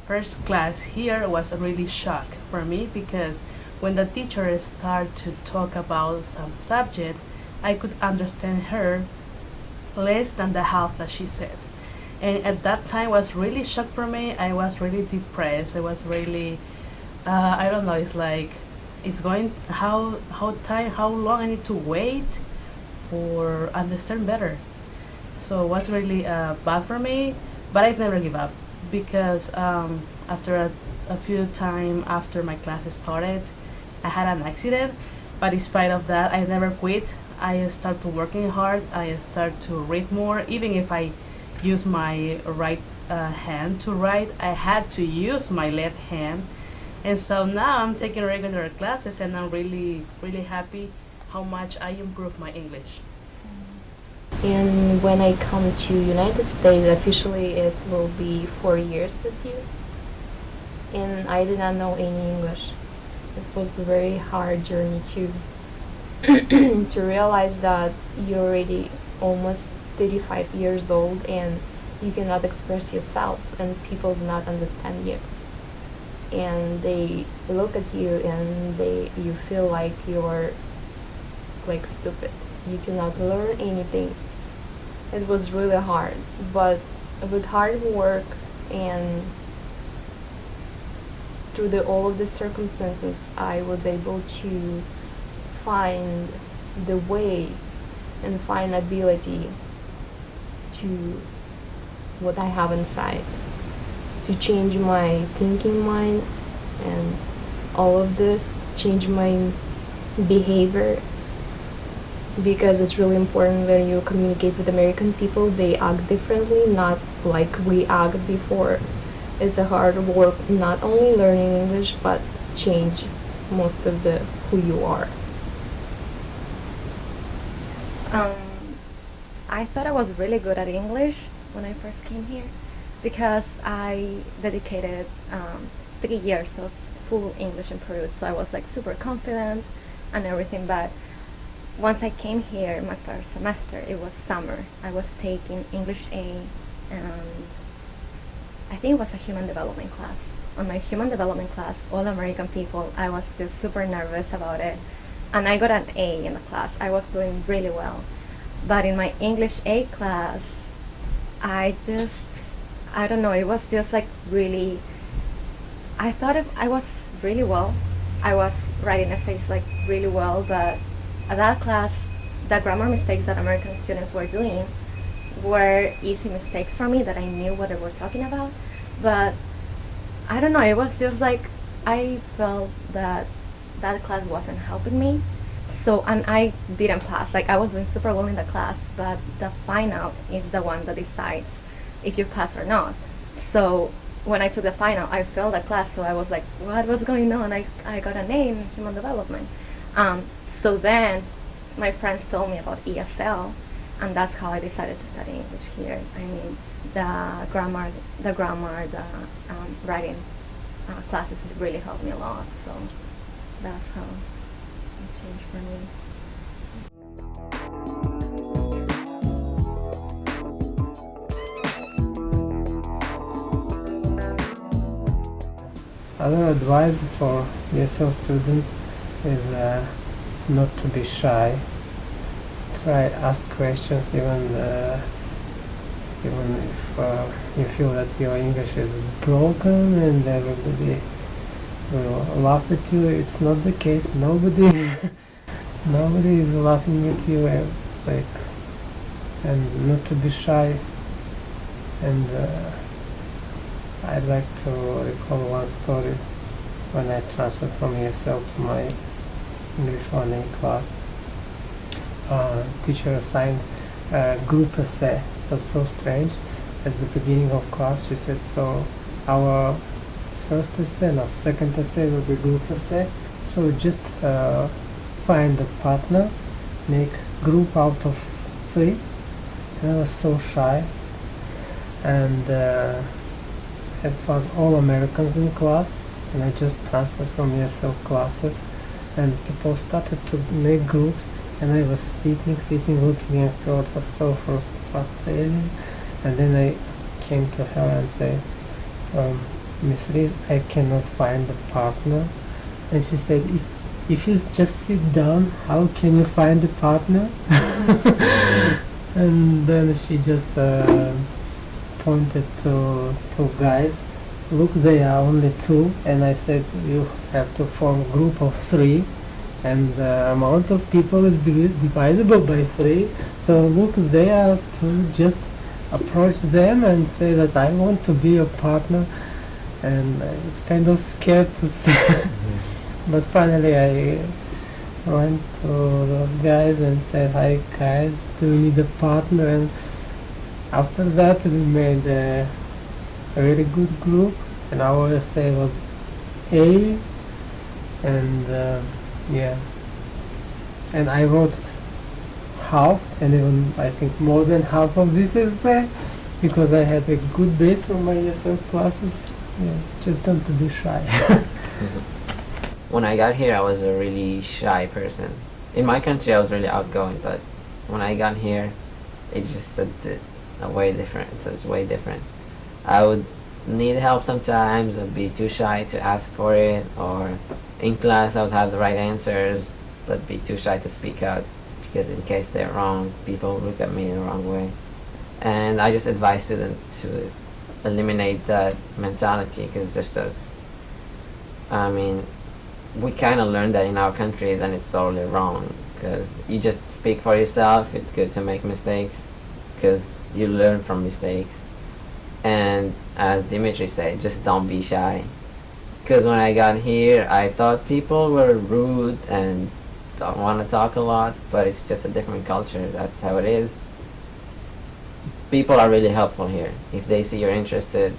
first class here was a really shock for me because when the teacher started to talk about some subject, I could understand her less than the half that she said. And at that time was really shock for me. I was really depressed. I was really, I don't know. It's like, it's going how long I need to wait for understand better. So it was really bad for me, but I've never give up because after a few time after my class started, I had an accident. But in spite of that, I never quit. I started working hard. I started to read more, even if I use my right hand to write. I had to use my left hand, and so now I'm taking regular classes, and I'm really really happy how much I improved my English. And when I come to United States, officially it will be 4 years this year. And I did not know any English. It was a very hard journey to to realize that you're already almost 35 years old and you cannot express yourself and people do not understand you. And they look at you and you feel like you're like stupid. You cannot learn anything. It was really hard, but with hard work and through all of the circumstances, I was able to find the way and find ability to what I have inside, to change my thinking mind and all of this, change my behavior, because it's really important when you communicate with American people. They act differently, not like we act before. It's a hard work, not only learning English, but change most of the who you are. I thought I was really good at English when I first came here because I dedicated 3 years of full English in Peru, so I was like super confident and everything. But once I came here, my first semester, it was summer. I was taking English A, and I think it was a human development class. On my human development class, all American people, I was just super nervous about it. And I got an A in the class. I was doing really well. But in my English A class, I don't know, it was just like really, I thought I was really well. I was writing essays like really well, but at that class, the grammar mistakes that American students were doing were easy mistakes for me that I knew what they were talking about. But I don't know, it was just like I felt that that class wasn't helping me. So, and I didn't pass. Like I was doing super well in the class, but the final is the one that decides if you pass or not. So when I took the final, I failed the class. So I was like, what was going on? I got an A in human development. So then my friends told me about ESL, and that's how I decided to study English here. I mean, the grammar, the writing classes really helped me a lot. So that's how it changed for me. Other advice for ESL students is not to be shy. Try ask questions even if you feel that your English is broken and everybody will laugh at you. It's not the case. Nobody nobody is laughing at you, and not to be shy. And I'd like to recall one story when I transferred from ESL to my English 1A class. Teacher assigned group essay. It was so strange. At the beginning of class she said, so our first essay, no, second essay will be group essay, so just find a partner, make group out of 3. And I was so shy, and it was all Americans in class, and I just transferred from ESL classes, and people started to make groups, and I was sitting, looking at her. It was so frustrating. And then I came to her and say, Miss Reese, I cannot find a partner. And she said, if you just sit down, how can you find a partner? And then she just pointed to two guys. Look, they are only two. And I said, you have to form a group of three. And the amount of people is divisible by three. So look, they are two. Just approach them and say that I want to be a partner. And I was kind of scared to say. But finally I went to those guys and said, hi guys, do you need a partner? And after that we made a very good group, and our essay was A, and yeah, and I wrote half, and even I think more than half of this essay, because I had a good base from my ESL classes. Yeah, just don't to be shy. When I got here, I was a really shy person. In my country, I was really outgoing, but when I got here, it's just a way different. So it's way different. I would need help sometimes. I'd be too shy to ask for it, or in class I would have the right answers, but be too shy to speak out because in case they're wrong, people look at me the wrong way. And I just advise students to eliminate that mentality, because this does. I mean, we kind of learned that in our countries, and it's totally wrong, because you just speak for yourself. It's good to make mistakes because you learn from mistakes. And as Dimitri said, just don't be shy, because when I got here I thought people were rude and don't want to talk a lot, but it's just a different culture. That's how it is. People are really helpful here. If they see you're interested,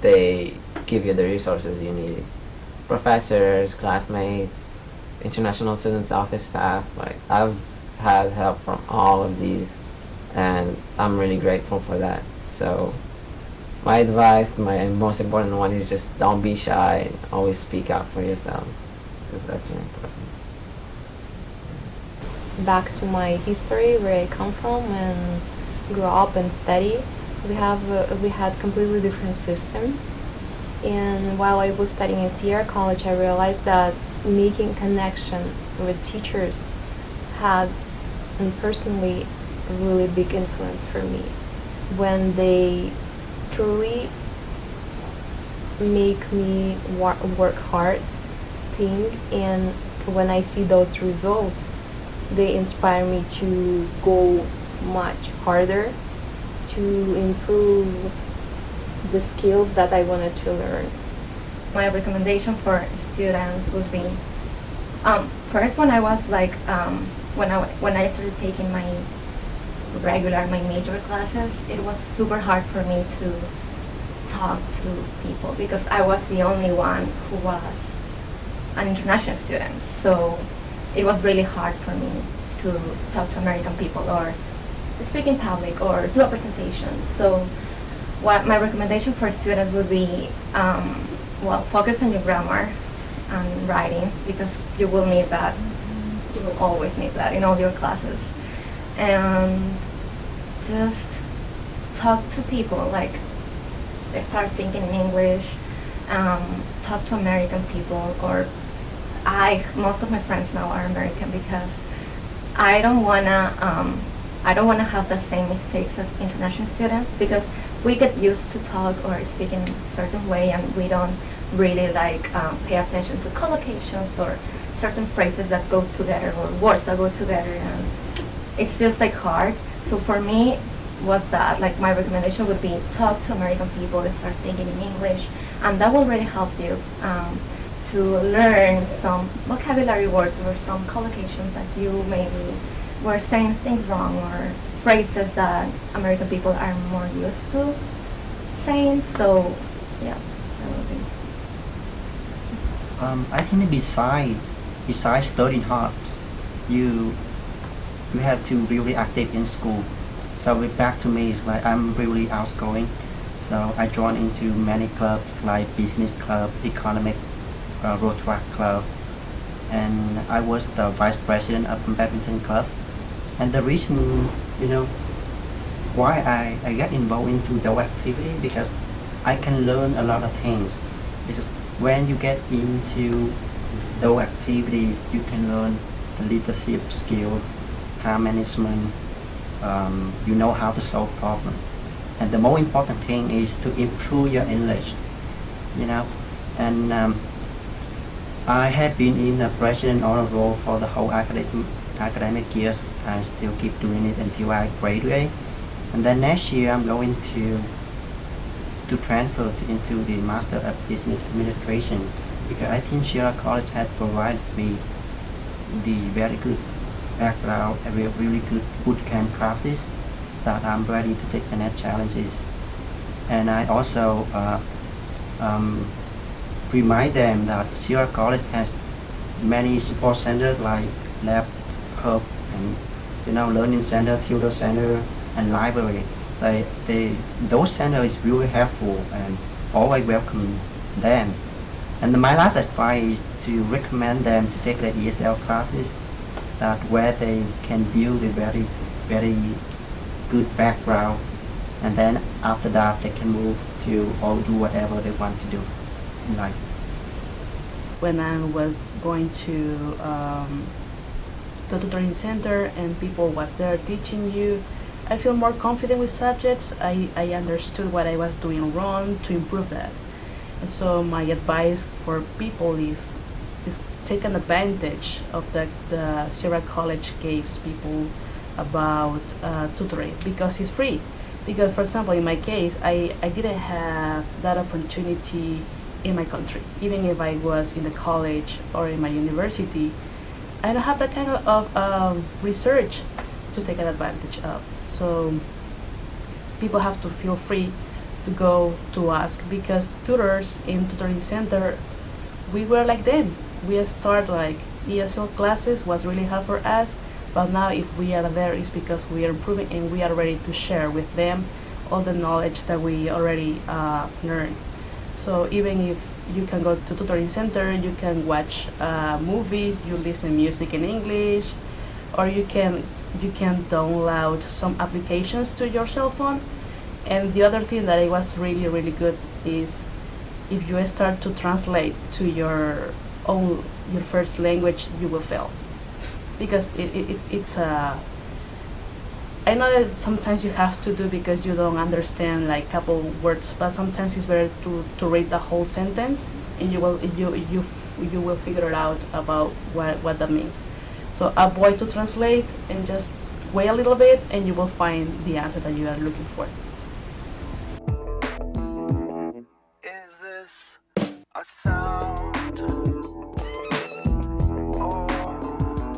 they give you the resources you need. Professors, classmates, international students, office staff. Like, I've had help from all of these, and I'm really grateful for that. So my advice, my most important one, is just don't be shy. Always speak out for yourselves, because that's really important. Back to my history, where I come from and grew up and study, we had completely different system. And while I was studying in Sierra College, I realized that making connection with teachers had, and personally, a really big influence for me. When they truly make me work hard, think, and when I see those results, they inspire me to go much harder, to improve the skills that I wanted to learn. My recommendation for students would be, first, when I was like, when I started taking my major classes, it was super hard for me to talk to people, because I was the only one who was an international student. So it was really hard for me to talk to American people, or speak in public, or do a presentation. So what my recommendation for students would be, well, focus on your grammar and writing, because you will need that. You will always need that in all your classes. And just talk to people, like start thinking in English, talk to American people, or most of my friends now are American, because I don't wanna have the same mistakes as international students, because we get used to talk or speak in a certain way, and we don't really pay attention to collocations or certain phrases that go together, or words that go together, and it's just hard. So for me, was that my recommendation would be talk to American people and start thinking in English, and that will really help you to learn some vocabulary words or some collocations that you maybe were saying things wrong, or phrases that American people are more used to saying. So yeah, that would be. I think besides studying hard, you have to really active in school. So back to me, it's like I'm really outgoing. So I joined into many clubs, like business club, economic, road track club, and I was the vice president of the badminton club. And the reason, why I get involved into the activity, because I can learn a lot of things. Because when you get into those activities, you can learn the leadership skill, time management. You know how to solve problems. And the most important thing is to improve your English, you know. And I have been in a president honor role for the whole academic years. I still keep doing it until I graduate. And then next year I'm going to transfer into the Master of Business Administration, because I think Sierra College has provided me the very good background and really good bootcamp classes that I'm ready to take the next challenges. And I also remind them that Sierra College has many support centers like lab, hub, and learning center, tutor center, and library. Those centers is really helpful and always welcome them. And my last advice is to recommend them to take the ESL classes, that where they can build a very, very good background, and then after that they can move to or do whatever they want to do in life. When I was going to the tutoring center and people was there teaching you, I feel more confident with subjects. I understood what I was doing wrong to improve that. And so my advice for people is take an advantage of the Sierra College gives people about tutoring, because it's free. Because for example, in my case, I didn't have that opportunity in my country. Even if I was in the college or in my university, I don't have that kind of research to take an advantage of. So people have to feel free to go to ask, because tutors in tutoring center, we were like them. We start like ESL classes was really hard for us, but now if we are there, it's because we are improving and we are ready to share with them all the knowledge that we already learned. So even if you can go to tutoring center, you can watch movies, you listen music in English, or you can download some applications to your cell phone. And the other thing that it was really, really good is if you start to translate to your first language, you will fail, because it's I know that sometimes you have to do because you don't understand like couple words, but sometimes it's better to read the whole sentence, and you will figure it out about what that means. So avoid to translate and just wait a little bit, and you will find the answer that you are looking for. Is this a sound or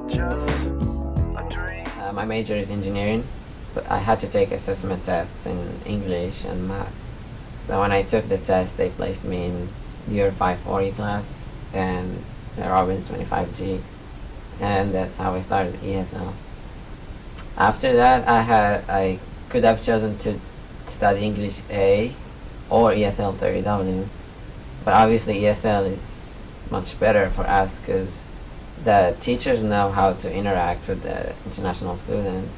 just a dream? My major is engineering, but I had to take assessment tests in English and math. So when I took the test, they placed me in year 540 class and Robbins 25G, and that's how I started ESL. After that, I could have chosen to study English A or ESLv2a, but obviously ESL is much better for us because the teachers know how to interact with the international students,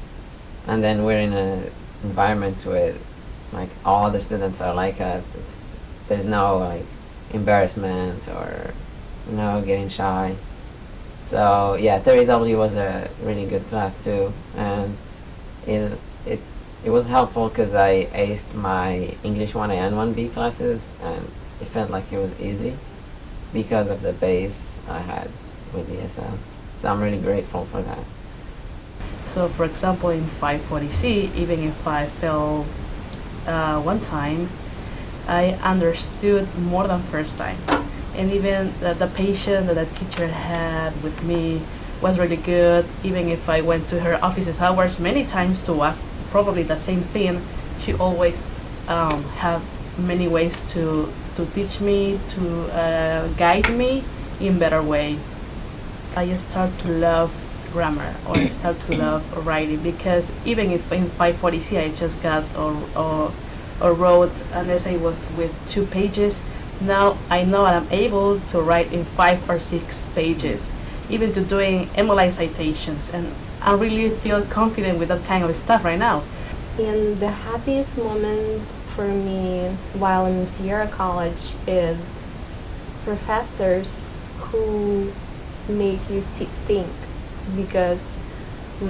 and then we're in an environment where like all the students are like us. There's no like embarrassment or getting shy. So yeah, 30W was a really good class too, and it was helpful because I aced my English 1A and 1B classes, and it felt like it was easy because of the base I had with ESL. So I'm really grateful for that. So for example, in 540C, even if I failed one time, I understood more than first time. And even the patience that the teacher had with me was really good. Even if I went to her office hours many times to ask probably the same thing, she always had many ways to teach me, to guide me in better way. I start to love grammar, or I start to love writing, because even if in 540C I just got or wrote an essay with 2 pages, now I know I'm able to write in 5 or 6 pages, even to doing MLI citations, and I really feel confident with that kind of stuff right now. And the happiest moment for me while in Sierra College is professors who make you think, because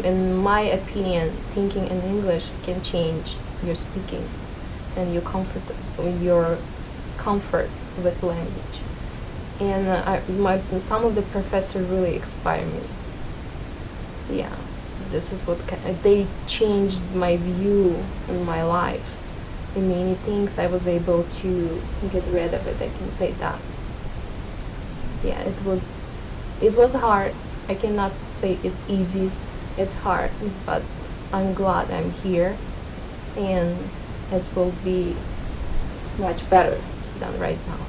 in my opinion, thinking in English can change your speaking and your comfort with language. And some of the professors really inspire me. Yeah, this is what they changed my view in my life. In many things, I was able to get rid of it. I can say that. Yeah, it was hard. I cannot say it's easy. It's hard, but I'm glad I'm here, and it will be much better than right now.